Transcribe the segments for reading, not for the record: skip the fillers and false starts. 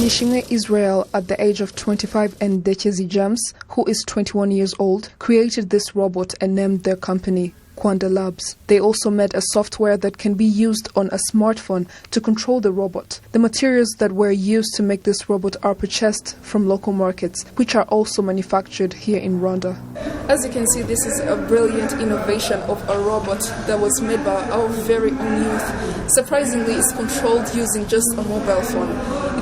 Nishimwe Israel, at the age of 25, and Ndekezi James, who is 21 years old, created this robot and named their company Kwaanda Labs. They also made a software that can be used on a smartphone to control the robot. The materials that were used to make this robot are purchased from local markets, which are also manufactured here in Rwanda. As you can see, this is a brilliant innovation of a robot that was made by our very own youth. Surprisingly, it's controlled using just a mobile phone.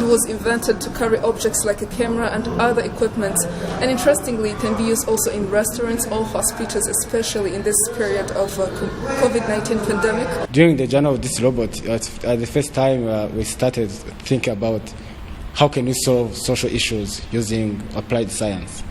It was invented to carry objects like a camera and other equipment, and interestingly, it can be used also in restaurants or hospitals, especially in this period of COVID-19 pandemic. During the journey of this robot, at the first time we started thinking about how can we solve social issues using applied science.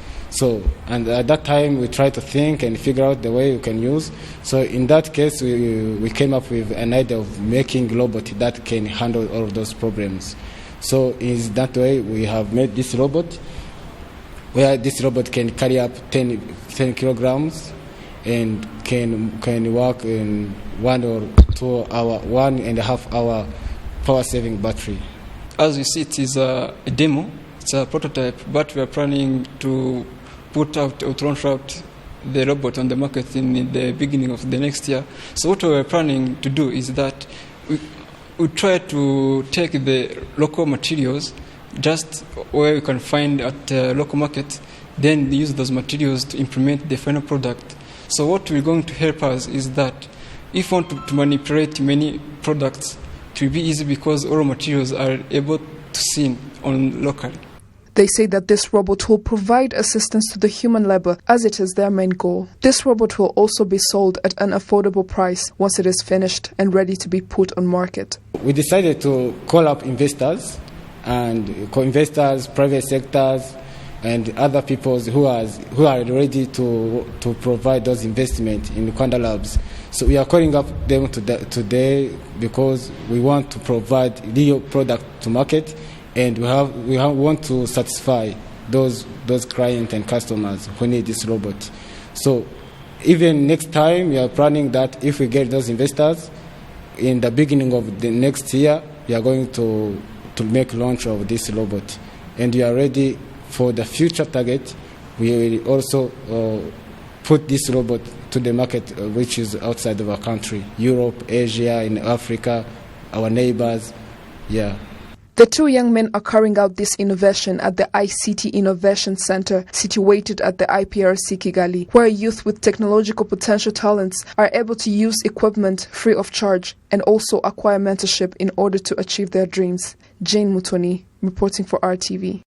And at that time we tried to think and figure out the way we can use. So in that case we came up with an idea of making a robot that can handle all of those problems. So in that way we have made this robot, where this robot can carry up 10 kilograms and can work in 1 or 2 hour, 1.5 hour power saving battery. As you see, it is a demo, it's a prototype, but we are planning to put out or launch out the robot on the market in the beginning of the next year. So what we are planning to do is that we try to take the local materials, just where we can find at the local market, then use those materials to implement the final product. So what we're going to help us is that if we want to manipulate many products, it will be easy because all materials are able to seen on locally. They say that this robot will provide assistance to the human labor, as it is their main goal. This robot will also be sold at an affordable price once it is finished and ready to be put on market. We decided to call up investors and co-investors, private sectors, and other people who are ready to provide those investments in Kwaanda Labs. So we are calling up them today because we want to provide real product to market, and we want to satisfy those clients and customers who need this robot. So even next time, we are planning that if we get those investors in the beginning of the next year, we are going to make launch of this robot, and we are ready for the future target. We will also put this robot to the market which is outside of our country, Europe, Asia, in Africa, our neighbors. Yeah. The two young men are carrying out this innovation at the ICT Innovation Center, situated at the IPRC Kigali, where youth with technological potential talents are able to use equipment free of charge and also acquire mentorship in order to achieve their dreams. Jane Mutoni, reporting for RTV.